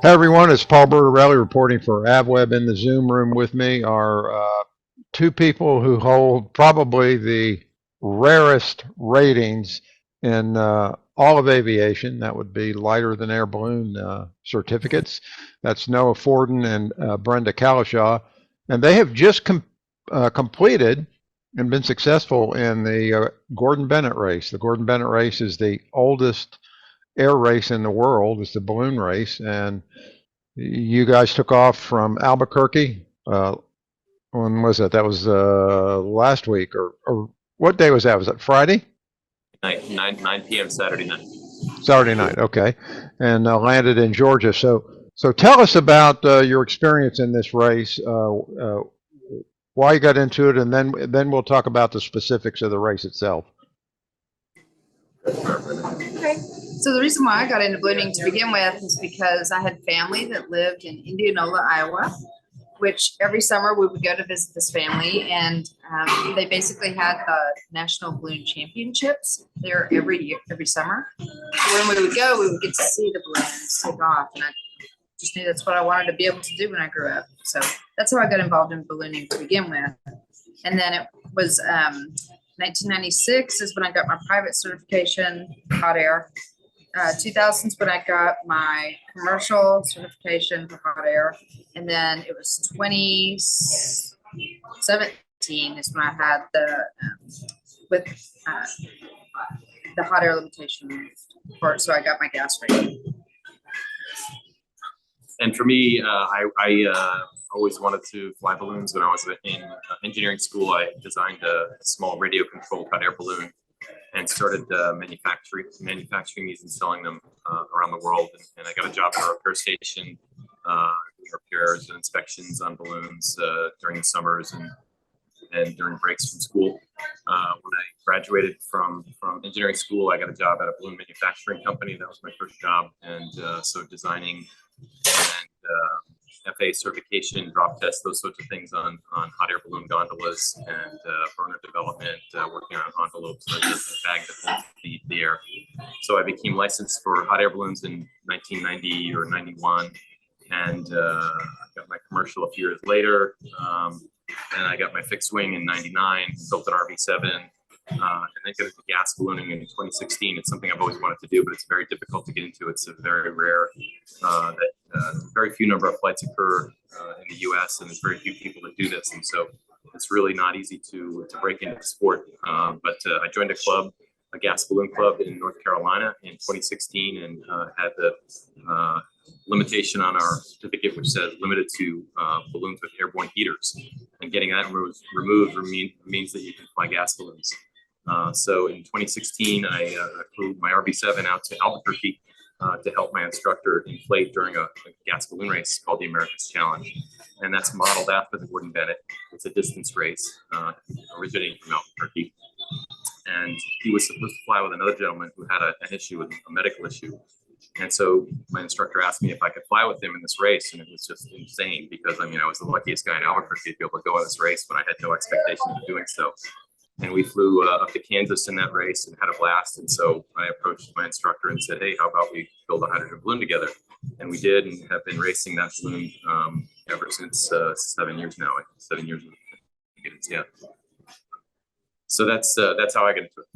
Hey everyone, it's Paul Bertorelli reporting for AVweb. In the Zoom room with me are two people who hold probably the rarest ratings in all of aviation. That would be lighter than air balloon certificates. That's Noah Forden and Brenda Cowlishaw. And they have just completed and been successful in the Gordon Bennett race. The Gordon Bennett race is the oldest air race in the world. It's the balloon race, and you guys took off from Albuquerque. When was it? That was last week, or what day was that? Was it Friday? 9 p.m. Saturday night. Saturday night, okay, and landed in Georgia. So tell us about your experience in this race, why you got into it, and then we'll talk about the specifics of the race itself. Okay. So the reason why I got into ballooning to begin with is because I had family that lived in Indianola, Iowa, which every summer we would go to visit this family, and they basically had the National Balloon Championships there every summer. So when we would go, we would get to see the balloons take off, and I just knew that's what I wanted to be able to do when I grew up. So that's how I got involved in ballooning to begin with. And then it was 1996 is when I got my private certification, hot air. 2000 is when I got my commercial certification for hot air. And then it was 2017 is when I had the hot air limitation for it. So I got my gas rating. And for me, I always wanted to fly balloons. When I was in engineering school, I designed a small radio-controlled hot air balloon and started manufacturing these and selling them around the world. And I got a job at a repair station, doing repairs and inspections on balloons during the summers and during breaks from school. When I graduated from engineering school, I got a job at a balloon manufacturing company. That was my first job. And so designing and FAA certification, drop tests, those sorts of things on hot air balloon gondolas and burner development, working on envelopes, the bag that holds the air. So I became licensed for hot air balloons in 1990 or 91, and I got my commercial a few years later. And I got my fixed wing in 99, built an RV7. And then got into gas ballooning in 2016. It's something I've always wanted to do, but it's very difficult to get into. It's a very rare, very few number of flights occur in the U.S. and there's very few people that do this, and so it's really not easy to break into the sport. But I joined a gas balloon club in North Carolina in 2016, and had the limitation on our certificate, which says limited to balloons with airborne heaters, and getting that removed means that you can fly gas balloons. So in 2016, I flew my RV7 out to Alburquerque to help my instructor inflate during a gas balloon race called the America's Challenge. And that's modeled after the Gordon Bennett. It's a distance race originating from Albuquerque. And he was supposed to fly with another gentleman who had an issue, with a medical issue. And so my instructor asked me if I could fly with him in this race, and it was just insane because, I mean, I was the luckiest guy in Albuquerque to be able to go on this race when I had no expectation of doing so. And we flew up to Kansas in that race and had a blast. And so I approached my instructor and said, hey, how about we build a hydrogen balloon together? And we did, and have been racing that balloon ever since 7 years now. 7 years. Yeah. So that's how I got into it.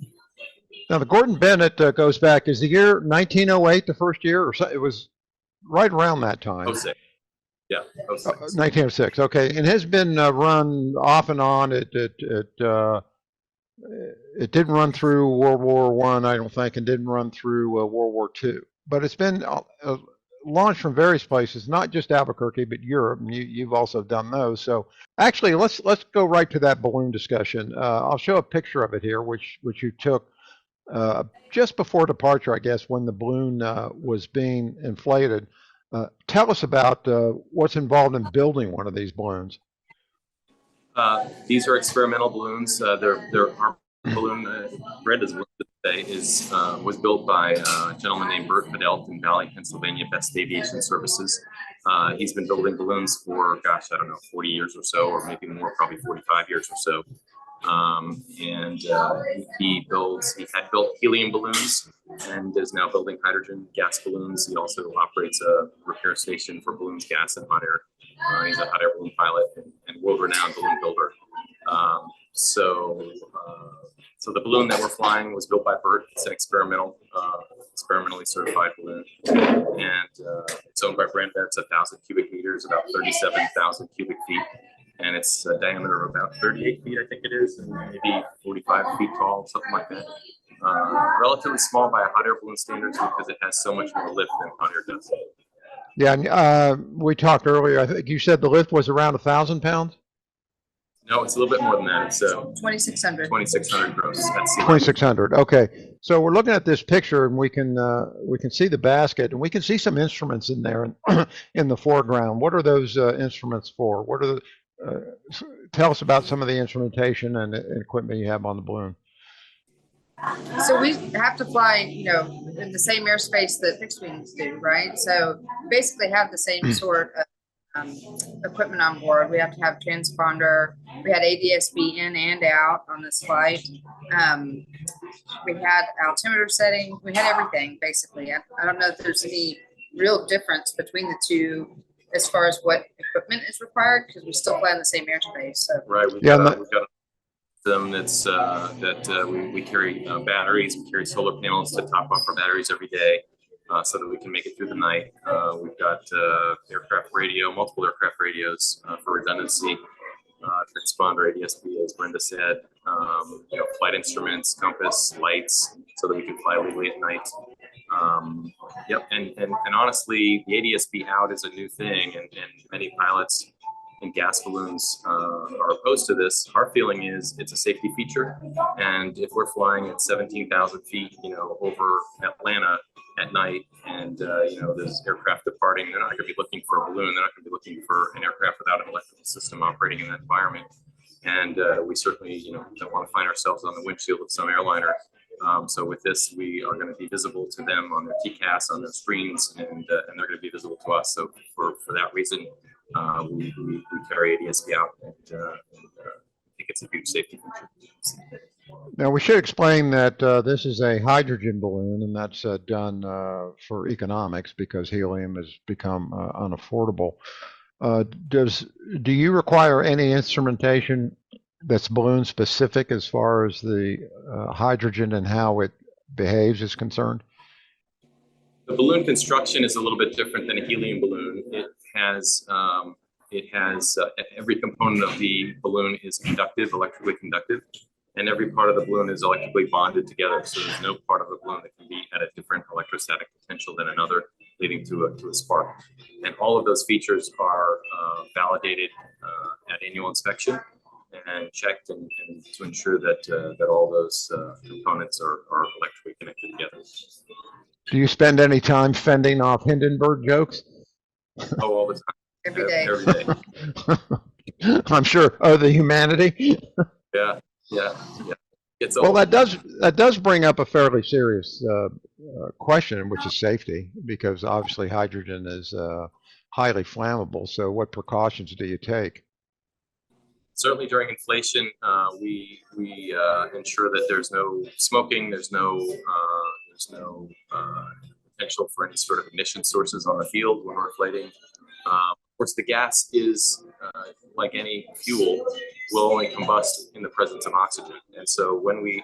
Now, the Gordon Bennett goes back, is the year 1908 the first year? Or so, it was right around that time. 06. Yeah, 06. 1906, okay. And has been run off and on. It didn't run through World War I don't think, and didn't run through World War II. But it's been launched from various places, not just Albuquerque, but Europe. And you've also done those. So actually, let's go right to that balloon discussion. I'll show a picture of it here, which you took just before departure, I guess, when the balloon was being inflated. Tell us about what's involved in building one of these balloons. These are experimental balloons. Their balloon, Brenda's balloon today, was built by a gentleman named Bertorelli in Valley, Pennsylvania, Best Aviation Services. He's been building balloons for, gosh, I don't know, 40 years or so, or maybe more, probably 45 years or so. He had built helium balloons and is now building hydrogen gas balloons. He also operates a repair station for balloons, gas, and hot air. He's a hot air balloon pilot and world-renowned balloon builder. So the balloon that we're flying was built by Bert. It's an experimentally certified balloon, and it's owned by Brenda. It's 1,000 cubic meters, about 37,000 cubic feet, and it's a diameter of about 38 feet, I think it is, and maybe 45 feet tall, something like that. Relatively small by a hot air balloon standards because it has so much more lift than hot air does. Yeah, and we talked earlier. I think you said the lift was around 1,000 pounds. No, it's a little bit more than that. It's 2,600. 2,600 gross. That's 2,600. Okay, so we're looking at this picture, and we can see the basket, and we can see some instruments in there in the foreground. What are those instruments for? What are the? Tell us about some of the instrumentation and equipment you have on the balloon. So we have to fly, you know, in the same airspace that fixed wings do, right? So basically have the same sort of equipment on board. We have to have transponder. We had ADS-B in and out on this flight. We had altimeter setting. We had everything basically. I don't know if there's any real difference between the two as far as what equipment is required because we still fly in the same airspace. So right. We've got them that's we carry batteries. We carry solar panels to top off our batteries every day. So that we can make it through the night. We've got aircraft radio, multiple aircraft radios for redundancy, transponder, ADS-B, as Brenda said, you know, flight instruments, compass, lights, so that we can fly legally at night. Yep, and honestly, the ADS-B out is a new thing, and many pilots in gas balloons are opposed to this. Our feeling is it's a safety feature, and if we're flying at 17,000 feet, you know, over Atlanta at night, and you know, there's aircraft departing, they're not going to be looking for a balloon. They're not going to be looking for an aircraft without an electrical system operating in that environment. And we certainly, you know, don't want to find ourselves on the windshield of some airliner. So with this, we are going to be visible to them on their TCAS, on their screens, and they're going to be visible to us. So for that reason, we carry ADS-B out, and I think it's a huge safety feature. Now, we should explain that this is a hydrogen balloon, and that's done for economics because helium has become unaffordable. Do you require any instrumentation that's balloon specific as far as the hydrogen and how it behaves is concerned? The balloon construction is a little bit different than a helium balloon. It has every component of the balloon is conductive, electrically conductive, and every part of the balloon is electrically bonded together. So there's no part of the balloon that can be at a different electrostatic potential than another, leading to a spark. And all of those features are validated at annual inspection and checked, and to ensure that all those components are electrically connected together. Do you spend any time fending off Hindenburg jokes? Oh, all the time. every day. Every day. I'm sure. Oh, the humanity. Yeah. It's well, that does bring up a fairly serious question, which is safety, because obviously hydrogen is highly flammable. So, what precautions do you take? Certainly, during inflation, we ensure that there's no smoking, there's no potential for any sort of ignition sources on the field when we're inflating. Of course, the gas is like any fuel, will only combust in the presence of oxygen. And so when we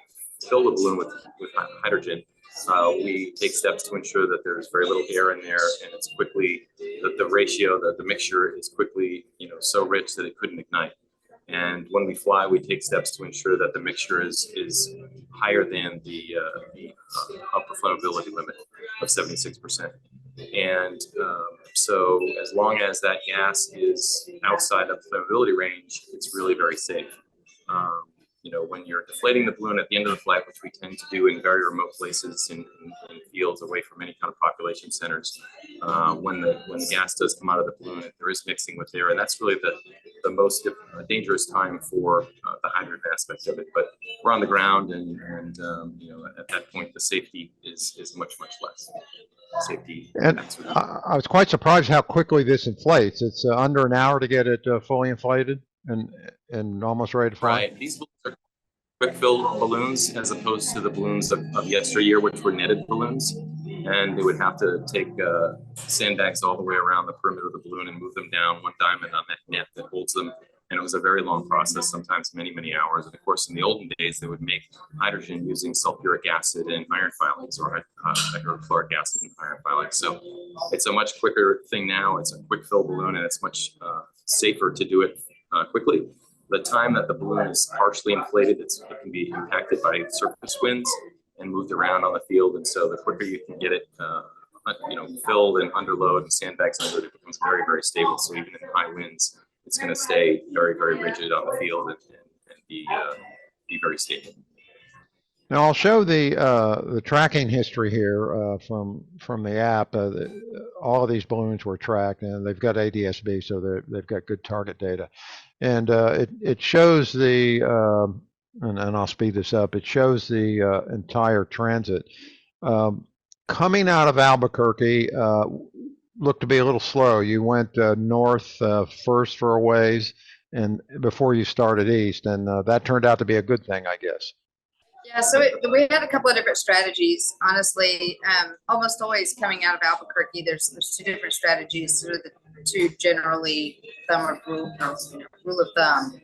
fill the balloon with hydrogen, we take steps to ensure that there's very little air in there, and it's quickly, the ratio, the mixture is quickly, you know, so rich that it couldn't ignite. And when we fly, we take steps to ensure that the mixture is higher than the upper flammability limit of 76%. And so as long as that gas is outside of the flammability range, it's really very safe. You know, when you're deflating the balloon at the end of the flight, which we tend to do in very remote places in fields away from any kind of population centers, when the gas does come out of the balloon, there is mixing with air, and that's really the most dangerous time for the hydrogen aspect of it. But we're on the ground, and you know, at that point, the safety is much less. Safety. And I was quite surprised how quickly this inflates. It's under an hour to get it fully inflated and almost ready to fly. Right. These balloons are quick fill balloons as opposed to the balloons of yesteryear, which were netted balloons. And they would have to take sandbags all the way around the perimeter of the balloon and move them down one diamond on that net that holds them. And it was a very long process, sometimes many, many hours. And of course, in the olden days, they would make hydrogen using sulfuric acid and iron filings, or hydrochloric acid and iron filings. So it's a much quicker thing now. It's a quick fill balloon, and it's much safer to do it quickly. The time that the balloon is partially inflated, it can be impacted by surface winds and moved around on the field. And so the quicker you can get it, filled and underload and sandbags under it, becomes very, very stable. So even in high winds, it's going to stay very, very rigid on the field and be very stable. Now I'll show the tracking history here from the app. All of these balloons were tracked, and they've got ADS-B, so they've got good target data. And it shows the and I'll speed this up. It shows the entire transit coming out of Albuquerque. Looked to be a little slow. You went north first for a ways, and before you started east, and that turned out to be a good thing, I guess. Yeah, so we had a couple of different strategies. Honestly, almost always coming out of Albuquerque, there's two different strategies. Sort of the two generally rule of thumb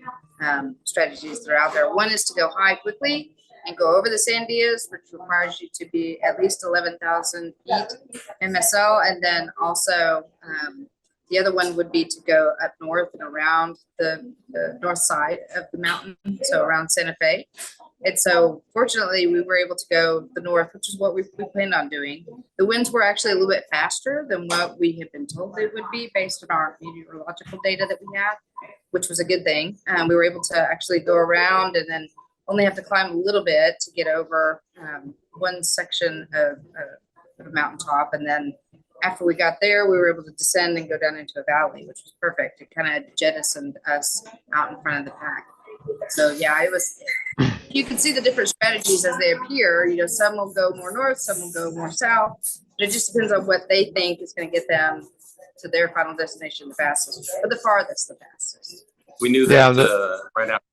strategies that are out there. One is to go high quickly and go over the sandias, which requires you to be at least 11,000 feet MSL. And then also the other one would be to go up north and around the north side of the mountain, so around Santa Fe. And so fortunately, we were able to go the north, which is what we planned on doing. The winds were actually a little bit faster than what we had been told they would be based on our meteorological data that we had, which was a good thing. We were able to actually go around and then only have to climb a little bit to get over one section of the mountaintop. And then after we got there, we were able to descend and go down into a valley, which was perfect. It kind of jettisoned us out in front of the pack. So yeah, it was, you can see the different strategies as they appear. Some will go more north, some will go more south. It just depends on what they think is going to get them to their final destination the fastest, or the farthest the fastest. We knew that right after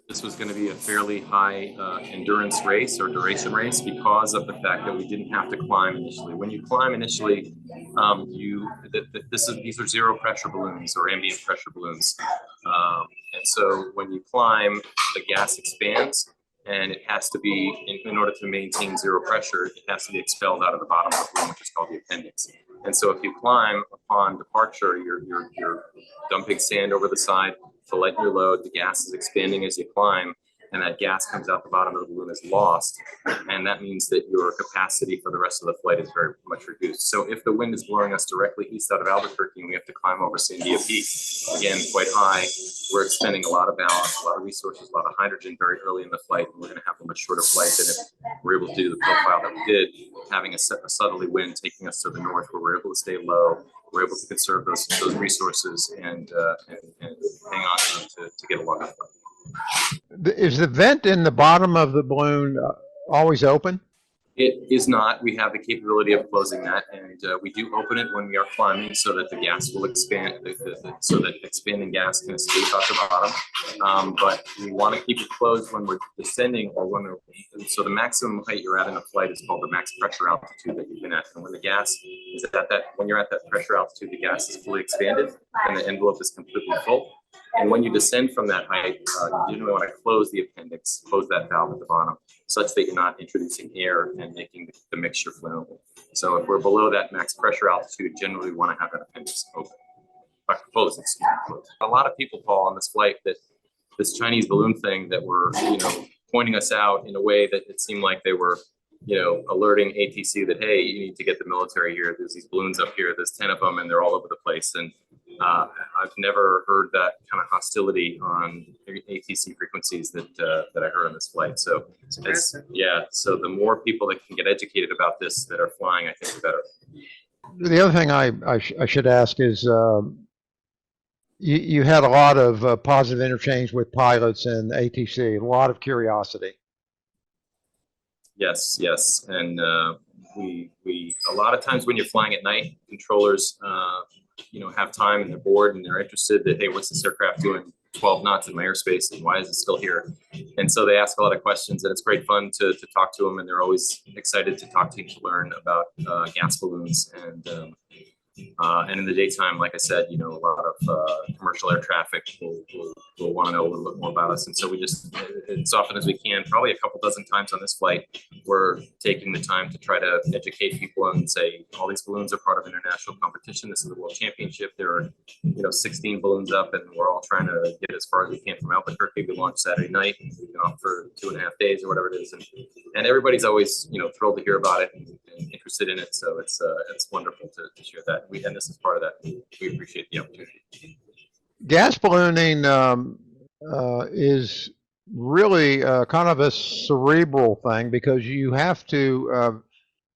this was going to be a fairly high endurance race or duration race because of the fact that we didn't have to climb initially. When you climb initially, these are zero pressure balloons or ambient pressure balloons. And so when you climb, the gas expands, and it has to be, in order to maintain zero pressure, it has to be expelled out of the bottom of the balloon, which is called the appendix. And so if you climb upon departure, you're dumping sand over the side to lighten your load. The gas is expanding as you climb, and that gas comes out the bottom of the balloon is lost. And that means that your capacity for the rest of the flight is very much reduced. So if the wind is blowing us directly east out of Albuquerque and we have to climb over Sandia Peak, again, quite high, we're expending a lot of ballast, a lot of resources, a lot of hydrogen very early in the flight, and we're going to have a much shorter flight than if we're able to do the profile that we did, having a southerly wind taking us to the north where we're able to stay low, we're able to conserve those resources and hang on to them to get a longer flight. Is the vent in the bottom of the balloon always open? It is not. We have the capability of closing that, and we do open it when we are climbing so that the gas will expand, so that expanding gas can escape out the bottom. But we want to keep it closed when we're descending, or so the maximum height you're at in a flight is called the max pressure altitude that you've been at. And when the gas is at when you're at that pressure altitude, the gas is fully expanded and the envelope is completely full. And when you descend from that height, you generally want to close the appendix, close that valve at the bottom, such that you're not introducing air and making the mixture flammable. So if we're below that max pressure altitude, generally we want to have that appendix open. Closed. A lot of people, Paul, on this flight, that this Chinese balloon thing that were, pointing us out in a way that it seemed like they were, alerting ATC that, hey, you need to get the military here. There's these balloons up here. There's 10 of them, and they're all over the place. And I've never heard that kind of hostility on ATC frequencies that I heard on this flight. So so the more people that can get educated about this that are flying, I think the better. The other thing I should ask is you had a lot of positive interchange with pilots and ATC, a lot of curiosity. Yes, and we a lot of times when you're flying at night, controllers have time and they're bored and they're interested that, hey, what's this aircraft doing 12 knots in my airspace, and why is it still here? And so they ask a lot of questions, and it's great fun to talk to them, and they're always excited to talk to you, to learn about gas balloons. And in the daytime, like I said, you know, a lot of commercial air traffic will want to know a little bit more about us. And so we just, as often as we can, probably a couple dozen times on this flight, we're taking the time to try to educate people and say, all these balloons are part of international competition. This is the World Championship. There are, you know, 16 balloons up, and we're all trying to get as far as we can from Alburquerque. We launch Saturday night. We've been off for 2.5 days or whatever it is. And everybody's always, you know, thrilled to hear about it and interested in it. So it's wonderful to share that. And this is part of that. We appreciate the opportunity. Gas ballooning is really kind of a cerebral thing, because you have to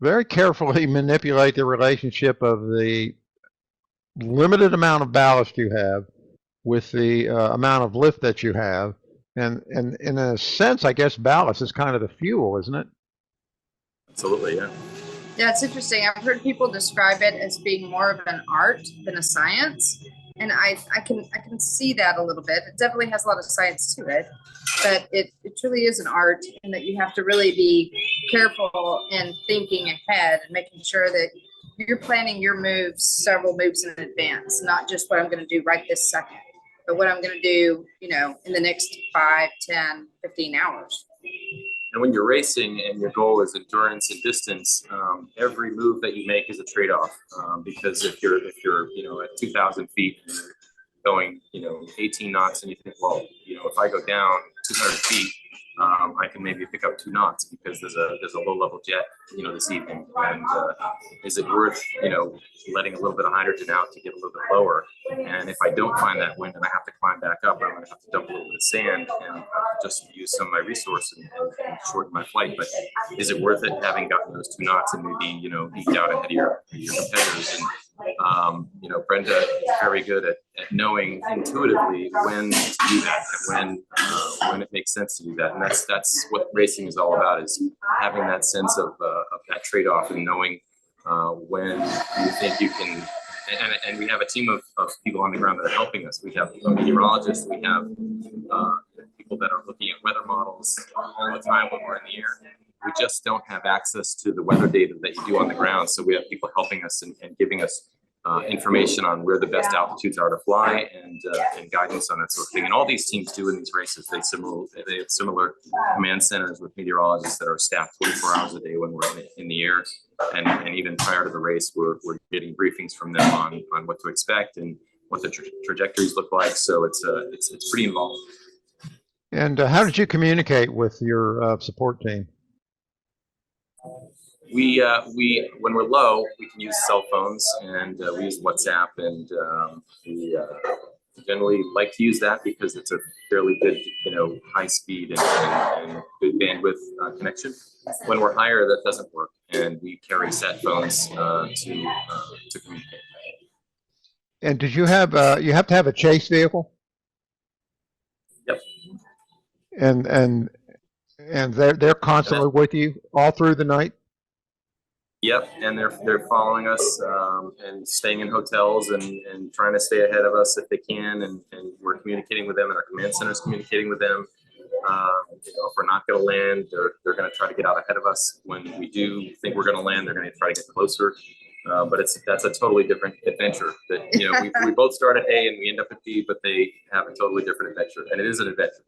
very carefully manipulate the relationship of the limited amount of ballast you have with the amount of lift that you have. And in a sense, I guess ballast is kind of the fuel, isn't it? Absolutely, yeah. Yeah, it's interesting. I've heard people describe it as being more of an art than a science. And I can see that a little bit. It definitely has a lot of science to it, but it truly is an art, and that you have to really be careful and thinking ahead and making sure that you're planning your moves several moves in advance, not just what I'm going to do right this second, but what I'm going to do, you know, in the next 5, 10, 15 hours. And when you're racing and your goal is endurance and distance, every move that you make is a trade-off. Because if you're you know, at 2,000 feet and you're going, you know, 18 knots, and you think, well, you know, if I go down 200 feet, I can maybe pick up 2 knots because there's a low-level jet, you know, this evening. And is it worth, you know, letting a little bit of hydrogen out to get a little bit lower? And if I don't find that wind and I have to climb back up, I'm going to have to dump a little bit of sand and just use some of my resource and shorten my flight. But is it worth it, having gotten those 2 knots and maybe, you know, eked out ahead of your competitors? And you know, Brenda is very good at knowing intuitively when to do that and when it makes sense to do that. And that's what racing is all about, is having that sense of that trade-off and knowing when you think you can. And we have a team of people on the ground that are helping us. We have meteorologists, we have people that are looking at weather models all the time when we're in the air. We just don't have access to the weather data that you do on the ground. So we have people helping us and giving us information on where the best altitudes are to fly, and guidance on that sort of thing. And all these teams do in these races. They have similar command centers with meteorologists that are staffed 24 hours a day when we're in the air. And even prior to the race, we're getting briefings from them on what to expect and what the trajectories look like. So it's pretty involved. And how did you communicate with your support team? We when we're low, we can use cell phones, and we use WhatsApp, and we generally like to use that because it's a fairly good, you know, high speed and good bandwidth connection. When we're higher, that doesn't work, and we carry sat phones to communicate. And did you have you have to have a chase vehicle? Yep. And they're constantly with you all through the night? Yep, and they're following us and staying in hotels and trying to stay ahead of us if they can, and we're communicating with them, and our command center is communicating with them. You know, if we're not going to land, they're going to try to get out ahead of us. When we do think we're going to land, they're going to try to get closer. But that's a totally different adventure. That, you know, we both start at A and we end up at B, but they have a totally different adventure, and it is an adventure.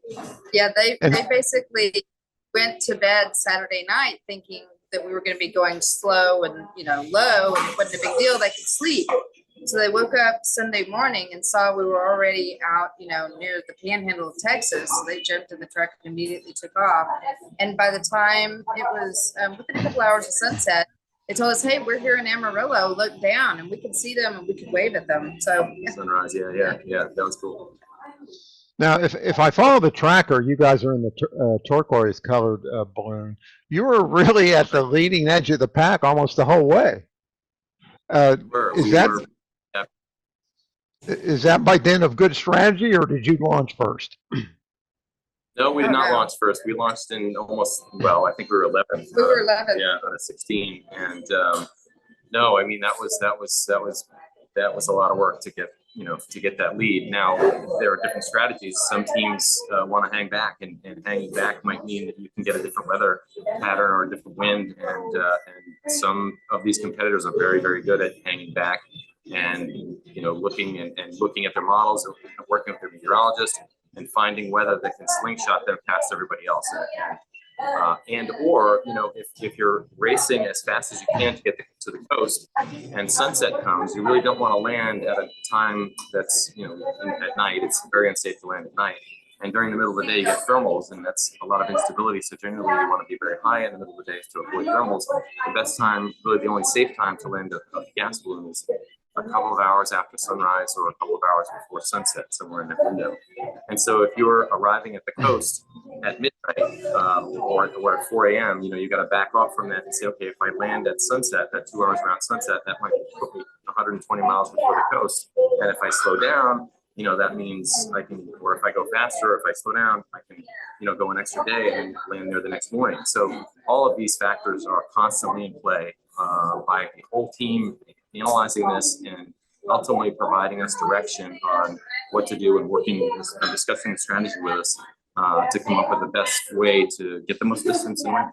Yeah, they basically went to bed Saturday night thinking that we were going to be going slow and, you know, low, and it wasn't a big deal. They could sleep. So they woke up Sunday morning and saw we were already out, you know, near the panhandle of Texas. So they jumped in the truck and immediately took off. And by the time it was within a couple hours of sunset, they told us, hey, we're here in Amarillo, look down, and we could see them and we could wave at them. So sunrise, yeah, that was cool. Now, if I follow the tracker, you guys are in the turquoise colored balloon. You were really at the leading edge of the pack almost the whole way. Is that by dint of good strategy, or did you launch first? No, we did not launch first. We launched in I think we were 11th. We were 11th. Yeah, out of 16. And no, I mean that was a lot of work to get to get that lead. Now, there are different strategies. Some teams want to hang back, and hanging back might mean that you can get a different weather pattern or a different wind. And some of these competitors are very, very good at hanging back and looking at their models, working with their meteorologist, and finding weather that can slingshot them past everybody else. Or if you're racing as fast as you can to get to the coast and sunset comes, you really don't want to land at a time that's at night. It's very unsafe to land at night. And during the middle of the day, you get thermals, and that's a lot of instability. So generally, you want to be very high in the middle of the day to avoid thermals. The best time, really the only safe time to land a gas balloon is a couple of hours after sunrise or a couple of hours before sunset, somewhere in that window. And so if you're arriving at the coast at midnight or at 4 a.m., you got to back off from that and say, okay, if I land at sunset, that 2 hours around sunset, that might put me 120 miles before the coast. And if I slow down, that means I can, or if I go faster, if I slow down, I can, go an extra day and land there the next morning. So all of these factors are constantly in play by the whole team, analyzing this and ultimately providing us direction on what to do and discussing the strategy with us to come up with the best way to get the most distance and win.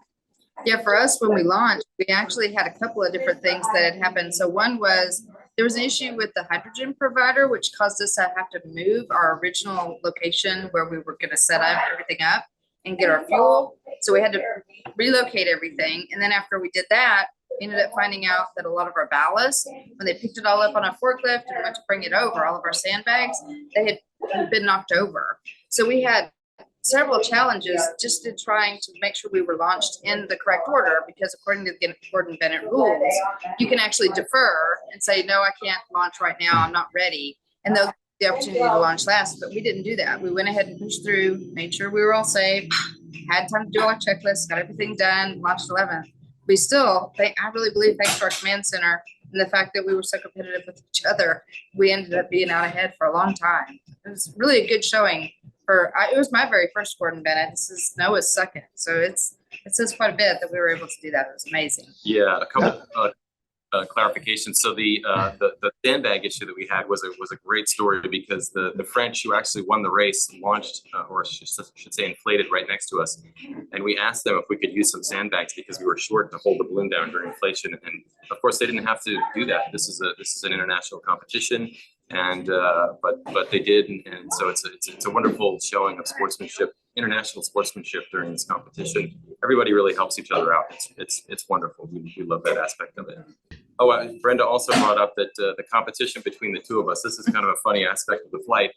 Yeah, for us, when we launched, we actually had a couple of different things that had happened. So one was there was an issue with the hydrogen provider, which caused us to have to move our original location where we were going to set up everything up and get our fuel. So we had to relocate everything. And then after we did that, we ended up finding out that a lot of our ballast, when they picked it all up on a forklift and went to bring it over, all of our sandbags, they had been knocked over. So we had several challenges just in trying to make sure we were launched in the correct order, because according to the Gordon Bennett rules, you can actually defer and say, no, I can't launch right now, I'm not ready. And they'll give the opportunity to launch last, but we didn't do that. We went ahead and pushed through, made sure we were all safe, had time to do all our checklists, got everything done, launched 11th. We still, I really believe, thanks to our command center and the fact that we were so competitive with each other, we ended up being out ahead for a long time. It was really a good showing. It was my very first Gordon Bennett. This is Noah's second. So it says quite a bit that we were able to do that. It was amazing. Yeah, a couple clarifications. So the sandbag issue that we had was a great story, because the French, who actually won the race, launched, or I should say inflated right next to us. And we asked them if we could use some sandbags because we were short to hold the balloon down during inflation. And of course, they didn't have to do that. This is an international competition. And but they did, and so it's a wonderful showing of sportsmanship, international sportsmanship during this competition. Everybody really helps each other out. It's wonderful. We love that aspect of it. Oh, Brenda also brought up that the competition between the two of us. This is kind of a funny aspect of the flight.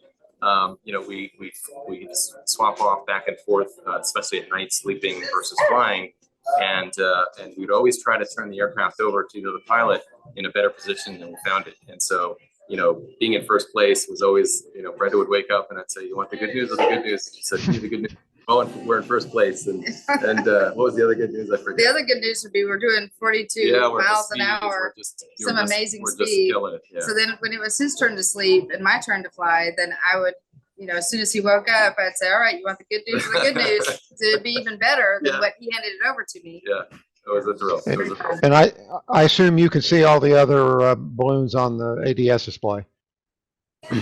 We swap off back and forth, especially at night, sleeping versus flying. And we'd always try to turn the aircraft over to the pilot in a better position than we found it. And so, being in first place was always, Brenda would wake up and I'd say, you want the good news or the good news? She said, give me the good news. Oh, and we're in first place. And what was the other good news? I forget. The other good news would be we're doing 42 miles an hour, some amazing speed. Yeah. So then when it was his turn to sleep and my turn to fly, then I would, as soon as he woke up, I'd say, all right, you want the good news or the good news? To be even better than what he handed it over to me. Yeah. It was a thrill. And I assume you can see all the other balloons on the ADS display.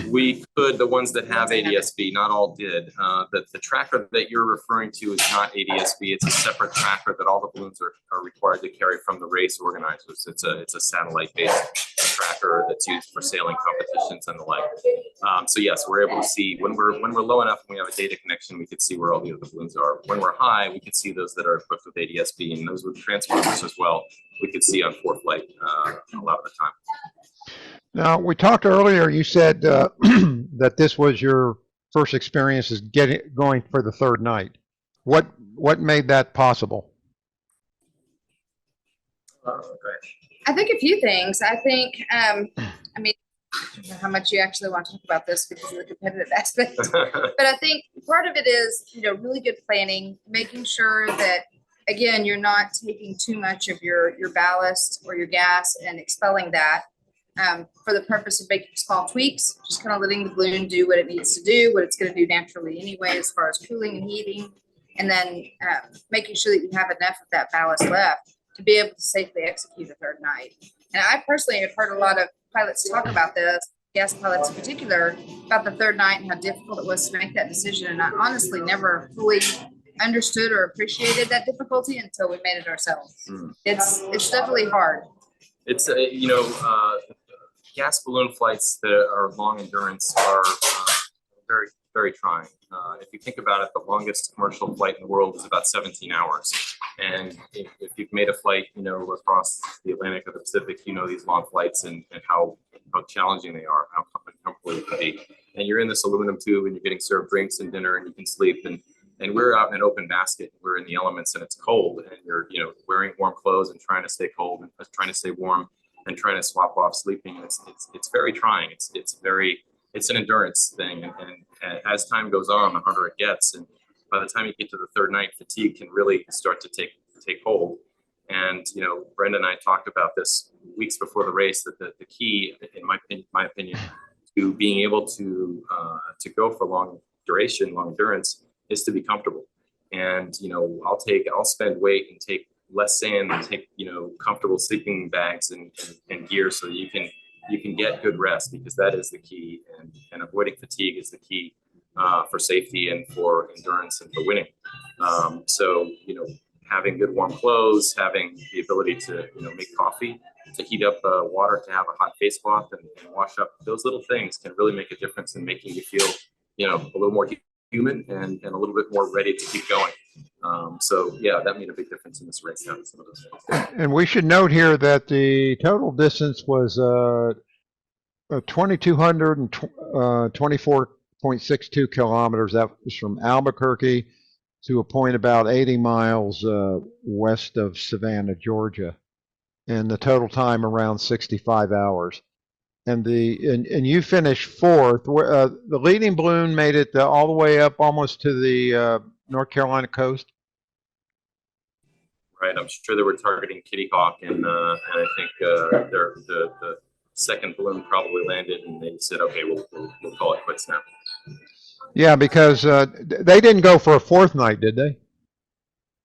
We could, the ones that have ADS-B, not all did. The tracker that you're referring to is not ADS-B. It's a separate tracker that all the balloons are required to carry from the race organizers. It's a satellite-based tracker that's used for sailing competitions and the like. So yes, we're able to see when we're low enough and we have a data connection, we could see where all the other balloons are. When we're high, we could see those that are equipped with ADS-B, and those with transponders as well. We could see on ForeFlight a lot of the time. Now, we talked earlier, you said that this was your first experience is going for the third night. What made that possible? I think a few things. I think, I mean, I don't know how much you actually want to talk about this because of the competitive aspect, but I think part of it is, really good planning, making sure that, again, you're not taking too much of your ballast or your gas and expelling that. For the purpose of making small tweaks, just kind of letting the balloon do what it needs to do, what it's going to do naturally anyway, as far as cooling and heating, and then making sure that you have enough of that ballast left to be able to safely execute a third night. And I personally have heard a lot of pilots talk about this, gas pilots in particular about the third night and how difficult it was to make that decision. And I honestly never fully understood or appreciated that difficulty until we made it ourselves. It's definitely hard. It's gas balloon flights that are long endurance are very, very trying. If you think about it, the longest commercial flight in the world is about 17 hours. And if you've made a flight, across the Atlantic or the Pacific, these long flights and how challenging they are, how uncomfortable it can be. And you're in this aluminum tube and you're getting served drinks and dinner and you can sleep. And we're out in an open basket. We're in the elements and it's cold and you're, wearing warm clothes and trying to stay cold and trying to stay warm and trying to swap off sleeping. And it's very trying. It's an endurance thing. And as time goes on, the harder it gets. And by the time you get to the third night, fatigue can really start to take hold. And, Brenda and I talked about this weeks before the race, that the key, in my opinion, to being able to go for long duration, long endurance, is to be comfortable. And, I'll spend weight and take less sand and take, comfortable sleeping bags and gear so that you can get good rest, because that is the key. And avoiding fatigue is the key for safety and for endurance and for winning. So, having good warm clothes, having the ability to, make coffee, to heat up water, to have a hot face cloth and wash up, those little things can really make a difference in making you feel, a little more human and a little bit more ready to keep going. So yeah, that made a big difference in this race. Some of those things. And we should note here that the total distance was 2,224.62 kilometers. That was from Albuquerque to a point about 80 miles west of Savannah, Georgia, and the total time around 65 hours. And you finished fourth. The leading balloon made it all the way up almost to the North Carolina coast. Right, I'm sure they were targeting Kitty Hawk, and I think the second balloon probably landed, and they said, "Okay, we'll call it quits now." Yeah, because they didn't go for a fourth night, did they?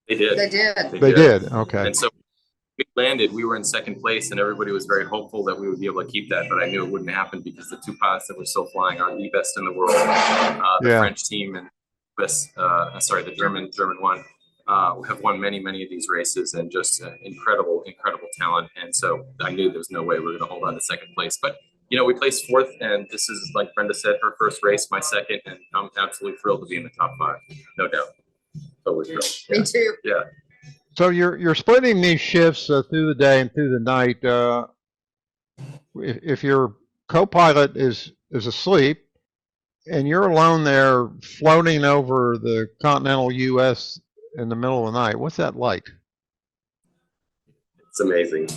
They did. They did. Okay. And so we landed. We were in second place, and everybody was very hopeful that we would be able to keep that. But I knew it wouldn't happen because the two pilots that were still flying are the best in the world. The French team and the German one. Have won many of these races and just incredible talent. And so I knew there was no way we were going to hold on to second place. But we placed fourth, and this is, like Brenda said, her first race, my second, and I'm absolutely thrilled to be in the top 5, no doubt. Totally thrilled. Me too. Yeah. So you're splitting these shifts through the day and through the night. If your co-pilot is asleep and you're alone there floating over the continental U.S. in the middle of the night, what's that like? It's amazing.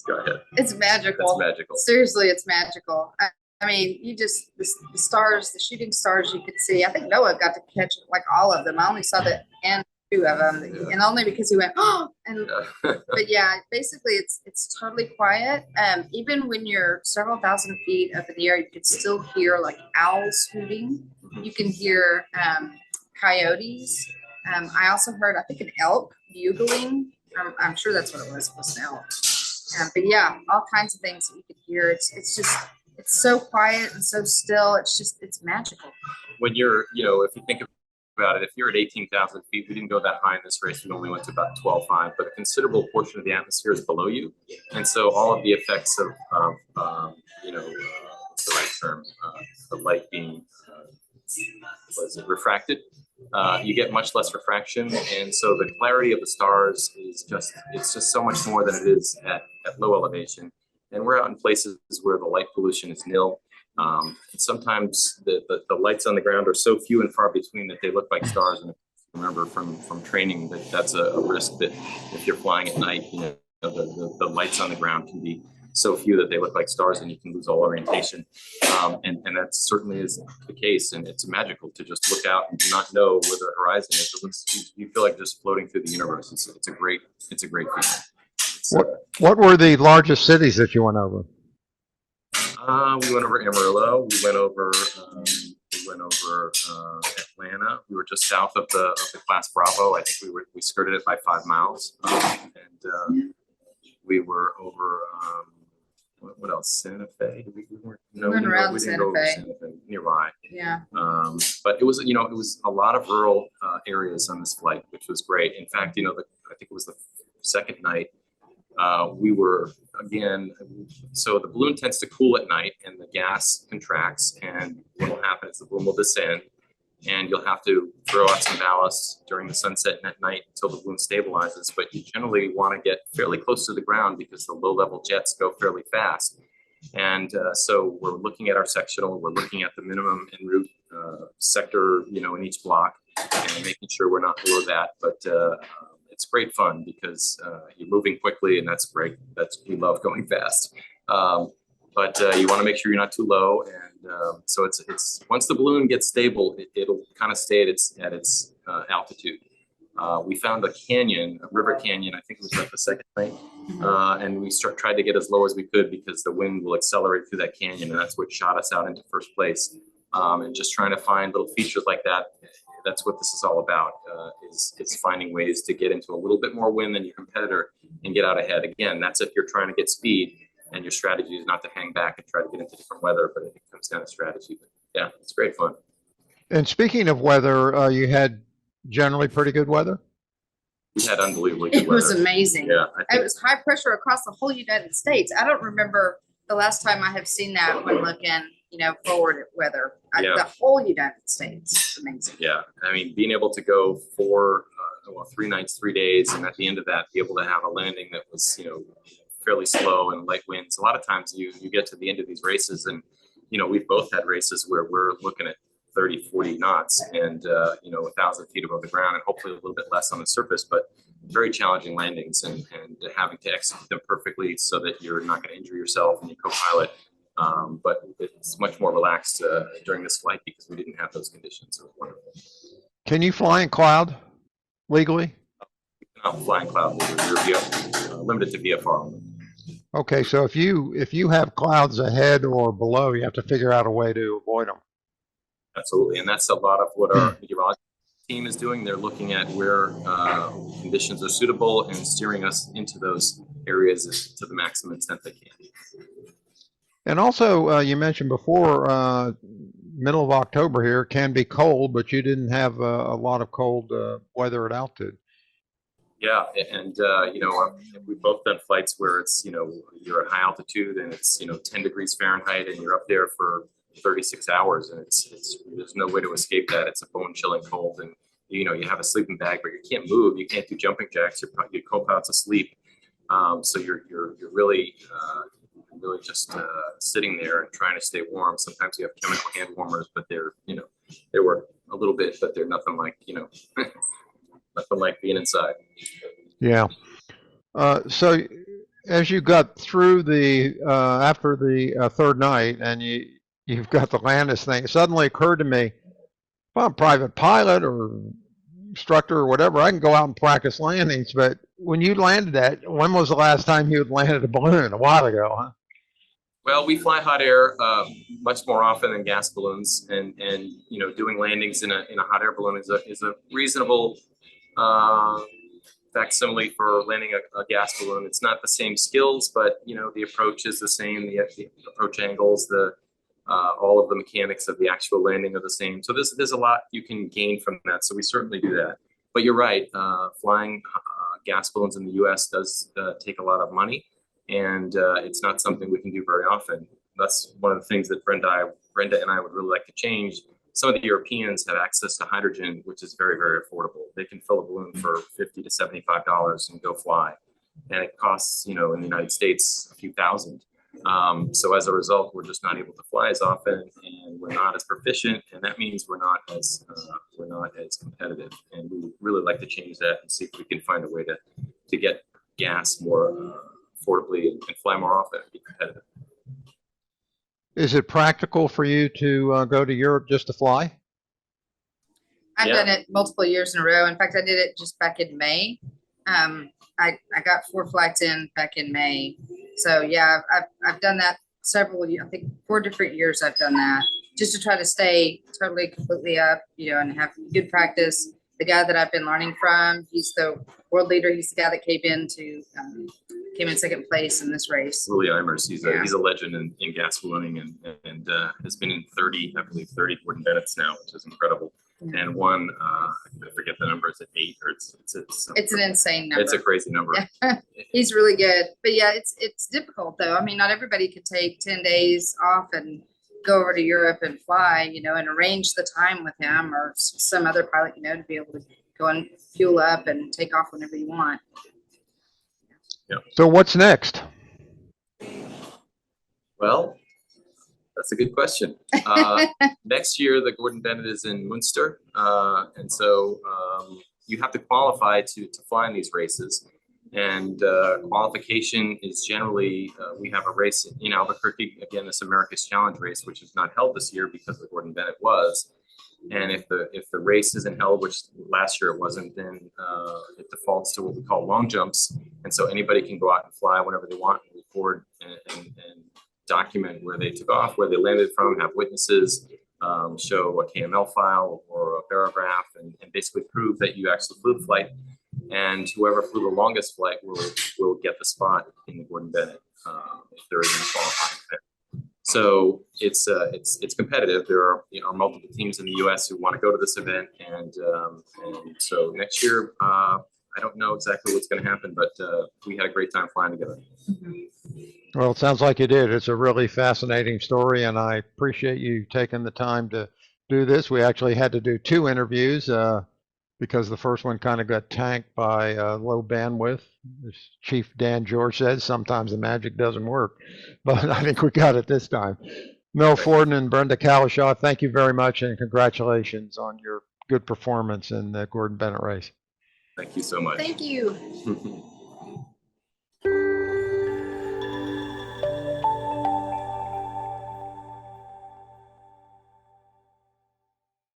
Go ahead. It's magical. It's magical. Seriously, it's magical. I mean, the stars, the shooting stars you could see. I think Noah got to catch like all of them. I only saw the end 2 of them, and only because he went, oh, and but yeah, basically it's totally quiet. Even when you're several thousand feet up in the air, you could still hear like owls hooting. You can hear coyotes. I also heard, I think, an elk bugling. I'm sure that's what it was an elk. But yeah, all kinds of things that you could hear. It's so quiet and so still. It's magical. When you're, if you think about it, if you're at 18,000 feet, we didn't go that high in this race. We only went to about 12.5, but a considerable portion of the atmosphere is below you. And so all of the effects of what's the right term? The light being, refracted. You get much less refraction, and so the clarity of the stars is it's just so much more than it is at low elevation. And we're out in places where the light pollution is nil. And sometimes the lights on the ground are so few and far between that they look like stars. And remember from training that's a risk, that if you're flying at night, the lights on the ground can be so few that they look like stars and you can lose all orientation. And that certainly is the case. And it's magical to just look out and not know where the horizon is. You feel like just floating through the universe. It's a great feeling. What were the largest cities that you went over? We went over Amarillo. We went over Atlanta. We were just south of the class Bravo. I think we skirted it by 5 miles. We were over, what else? Santa Fe? We weren't, no, We went around we didn't Santa go over Fe. Santa Fe, nearby. Yeah. But it was, it was a lot of rural areas on this flight, which was great. In fact, I think it was the second night, we were again, so the balloon tends to cool at night and the gas contracts, and what will happen is the balloon will descend and you'll have to throw out some ballast during the sunset and at night until the balloon stabilizes. But you generally want to get fairly close to the ground because the low level jets go fairly fast. And so we're looking at our sectional, we're looking at the minimum en route sector, in each block, and making sure we're not below that. But it's great fun because you're moving quickly, and that's great. We love going fast. But you want to make sure you're not too low, and so it's once the balloon gets stable, it'll kind of stay at its altitude. We found a canyon, a river canyon. I think it was like the second night, and we tried to get as low as we could because the wind will accelerate through that canyon, and that's what shot us out into first place. And just trying to find little features like that. That's what this is all about. Is finding ways to get into a little bit more wind than your competitor and get out ahead. Again, that's if you're trying to get speed, and your strategy is not to hang back and try to get into different weather, but it comes down to strategy. But yeah, it's great fun. And speaking of weather, you had generally pretty good weather? We had unbelievably good It weather. was amazing. Yeah, It was high pressure across the whole United States. I don't remember the last time I have seen that when looking, forward at weather. Yeah. The whole United States. It's amazing. Yeah, I mean, being able to go 3 nights, 3 days, and at the end of that, be able to have a landing that was, fairly slow and light winds. A lot of times you get to the end of these races, and we've both had races where we're looking at 30, 40 knots and 1,000 feet above the ground, and hopefully a little bit less on the surface, but very challenging landings, and having to execute them perfectly so that you're not going to injure yourself and your co-pilot. But it's much more relaxed during this flight because we didn't have those conditions. So it was wonderful. Can you fly in cloud legally? Not flying cloud, we're limited to VFR only. Okay, so if you have clouds ahead or below, you have to figure out a way to avoid them. Absolutely, and that's a lot of what our meteorology team is doing. They're looking at where conditions are suitable and steering us into those areas to the maximum extent they can. And also, you mentioned before, middle of October here can be cold, but you didn't have a lot of cold weather at altitude. Yeah, and we've both done flights where it's you're at high altitude and it's 10 degrees Fahrenheit and you're up there for 36 hours, and it's there's no way to escape that. It's a bone-chilling cold, and you have a sleeping bag, but you can't move, you can't do jumping jacks, your co-pilot's asleep, so you're really just sitting there and trying to stay warm. Sometimes you have chemical hand warmers, but they work a little bit, but they're nothing like nothing like being inside. Yeah. So as you got through the after the third night, and you've got to land this thing, it suddenly occurred to me, if I'm a private pilot or instructor or whatever, I can go out and practice landings. But when you landed that, when was the last time you had landed a balloon? A while ago, huh? Well, we fly hot air much more often than gas balloons, and doing landings in a hot air balloon is a reasonable facsimile for landing a gas balloon. It's not the same skills, but the approach is the same. The approach angles, all of the mechanics of the actual landing are the same. So there's a lot you can gain from that. So we certainly do that. But you're right, flying gas balloons in the U.S. does take a lot of money, and it's not something we can do very often. That's one of the things that Brenda and I would really like to change. Some of the Europeans have access to hydrogen, which is very, very affordable. They can fill a balloon for $50 to $75 and go fly. And it costs, in the United States, a few thousand. So as a result, we're just not able to fly as often, and we're not as proficient. And that means we're not as competitive. And we would really like to change that and see if we can find a way to get gas more affordably and fly more often and be competitive. Is it practical for you to go to Europe just to fly? I've done it multiple years in a row. In fact, I did it just back in May. I got 4 flights in back in May. So yeah, I've done that several years. I think 4 different years I've done that, just to try to stay totally, completely up, and have good practice. The guy that I've been learning from, he's the world leader. He's the guy that came in to came in second place in this race. Willie Eimers, he's Yeah. a legend in gas ballooning and has been in 30, I believe 30 Gordon Bennett's now, which is incredible. Yeah. And won, I forget the number, is it 8 or It's an insane number. it's a crazy number. Yeah. He's really good. But yeah, it's difficult though. I mean, not everybody could take 10 days off and go over to Europe and fly, you know, and arrange the time with him or some other pilot, you know, to be able to go and fuel up and take off whenever you want. Yeah. So what's next? Well, that's a good question. Next year, the Gordon Bennett is in Munster. And so you have to qualify to fly in these races. And qualification is generally, we have a race in Albuquerque, again, this America's Challenge race, which is not held this year because the Gordon Bennett was. And if the race isn't held, which last year it wasn't, then it defaults to what we call long jumps. And so anybody can go out and fly whenever they want and record and document where they took off, where they landed from, have witnesses, show a KML file or a paragraph, and basically prove that you actually flew the flight. And whoever flew the longest flight will get the spot in the Gordon Bennett if there is a qualifying event. So it's competitive. There are multiple teams in the U.S. who want to go to this event, and so next year I don't know exactly what's going to happen, but we had a great time flying together. Well, it sounds like you did. It's a really fascinating story, and I appreciate you taking the time to do this. We actually had to do 2 interviews because the first one kind of got tanked by low bandwidth. As Chief Dan George says, sometimes the magic doesn't work, but I think we got it this time. Mel Forden and Brenda Cowlishaw, thank you very much, and congratulations on your good performance in the Gordon Bennett race. Thank you so much. Thank you.